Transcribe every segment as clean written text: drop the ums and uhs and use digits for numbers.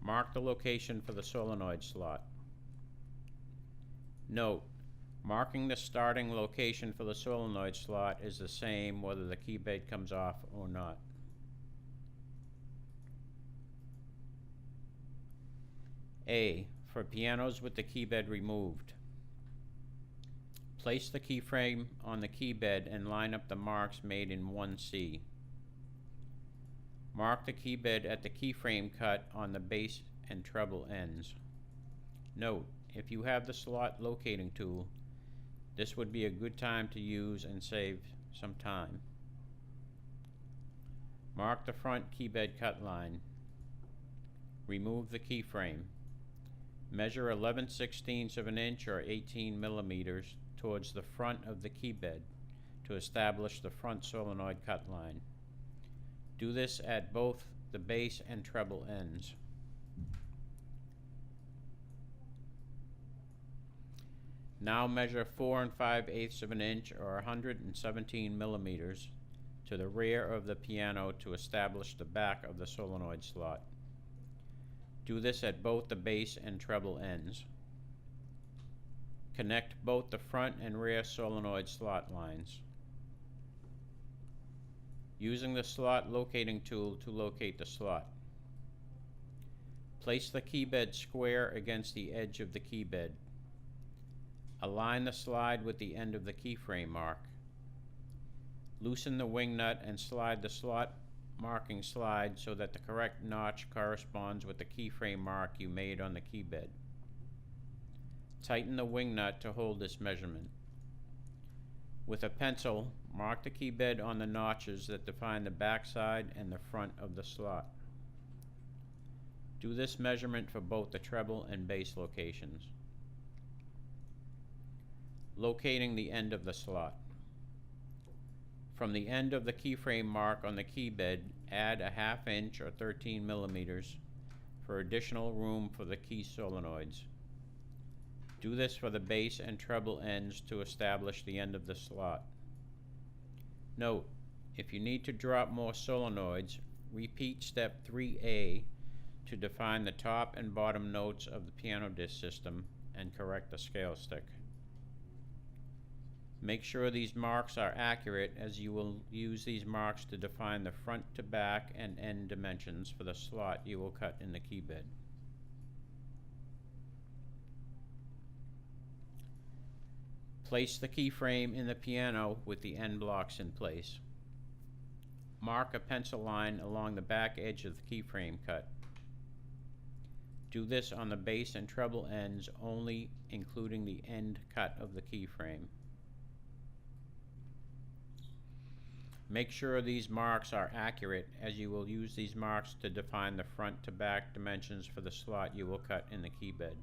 Mark the location for the solenoid slot. Note: marking the starting location for the solenoid slot is the same whether the keybed comes off or not. A. For pianos with the keybed removed. Place the keyframe on the keybed and line up the marks made in 1C. Mark the keybed at the keyframe cut on the bass and treble ends. Note: if you have the slot locating tool, this would be a good time to use and save some time. Mark the front keybed cut line. Remove the keyframe. Measure 11/16 of an inch or 18 millimeters towards the front of the keybed to establish the front solenoid cut line. Do this at both the bass and treble ends. Now measure 4 5/8 of an inch or 117 millimeters to the rear of the piano to establish the back of the solenoid slot. Do this at both the bass and treble ends. Connect both the front and rear solenoid slot lines. Using the slot locating tool to locate the slot. Place the keybed square against the edge of the keybed. Align the slide with the end of the keyframe mark. Loosen the wing nut and slide the slot marking slide so that the correct notch corresponds with the keyframe mark you made on the keybed. Tighten the wing nut to hold this measurement. With a pencil, mark the keybed on the notches that define the backside and the front of the slot. Do this measurement for both the treble and bass locations. Locating the end of the slot. From the end of the keyframe mark on the keybed, add a 1/2 inch or 13 millimeters for additional room for the key solenoids. Do this for the bass and treble ends to establish the end of the slot. Note: if you need to drop more solenoids, repeat step 3A to define the top and bottom notes of the piano disc system and correct the scale stick. Make sure these marks are accurate, as you will use these marks to define the front to back and end dimensions for the slot you will cut in the keybed. Place the keyframe in the piano with the end blocks in place. Mark a pencil line along the back edge of the keyframe cut. Do this on the bass and treble ends only, including the end cut of the keyframe. Make sure these marks are accurate, as you will use these marks to define the front to back dimensions for the slot you will cut in the keybed.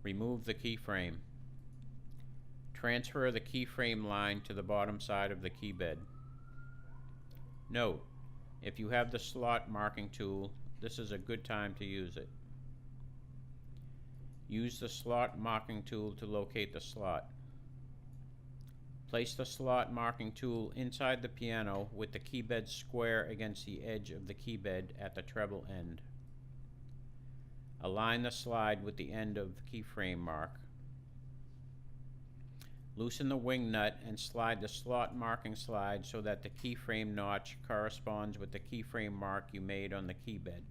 Remove the keyframe. Transfer the keyframe line to the bottom side of the keybed. Note: if you have the slot marking tool, this is a good time to use it. Use the slot marking tool to locate the slot. Place the slot marking tool inside the piano with the keybed square against the edge of the keybed at the treble end. Align the slide with the end of the keyframe mark. Loosen the wing nut and slide the slot marking slide so that the keyframe notch corresponds with the keyframe mark you made on the keybed.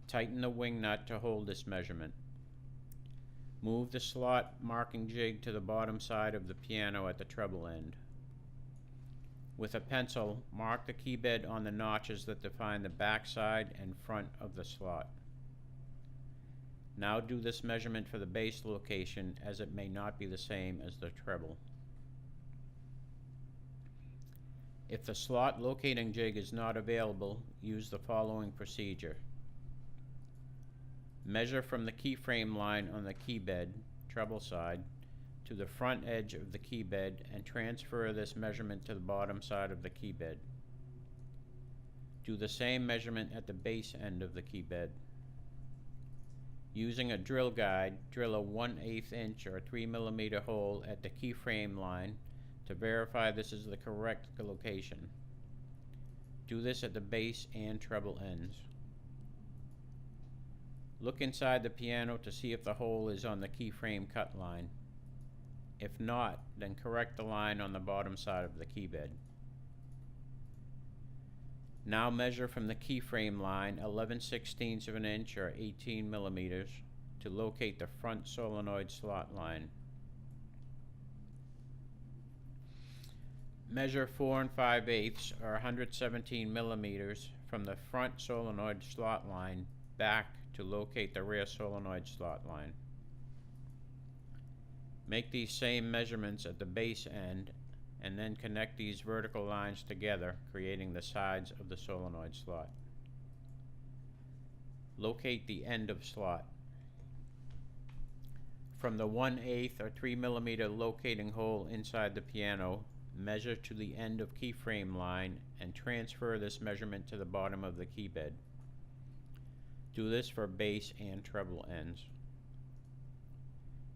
Tighten the wing nut to hold this measurement. Move the slot marking jig to the bottom side of the piano at the treble end. With a pencil, mark the keybed on the notches that define the back side and front of the slot. Now do this measurement for the bass location, as it may not be the same as the treble. If the slot locating jig is not available, use the following procedure. Measure from the keyframe line on the keybed, treble side, to the front edge of the keybed and transfer this measurement to the bottom side of the keybed. Do the same measurement at the bass end of the keybed. Using a drill guide, drill a 1/8 inch or 3 millimeter hole at the keyframe line to verify this is the correct location. Do this at the bass and treble ends. Look inside the piano to see if the hole is on the keyframe cut line. If not, then correct the line on the bottom side of the keybed. Now measure from the keyframe line 11/16 of an inch or 18 millimeters to locate the front solenoid slot line. Measure 4 5/8 or 117 millimeters from the front solenoid slot line back to locate the rear solenoid slot line. Make these same measurements at the base end and then connect these vertical lines together, creating the sides of the solenoid slot. Locate the end of slot. From the 1/8 or 3 millimeter locating hole inside the piano, measure to the end of keyframe line and transfer this measurement to the bottom of the keybed. Do this for bass and treble ends.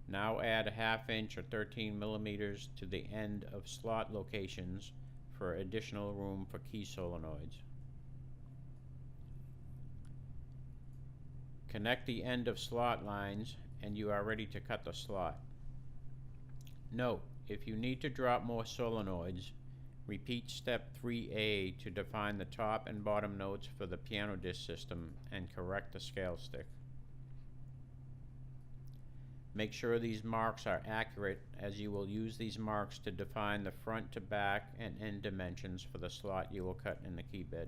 Now add a 1/2 inch or 13 millimeters to the end of slot locations for additional room for key solenoids. Connect the end of slot lines and you are ready to cut the slot. Note, if you need to drop more solenoids, repeat step 3A to define the top and bottom notes for the piano disc system and correct the scale stick. Make sure these marks are accurate, as you will use these marks to define the front to back and end dimensions for the slot you will cut in the keybed.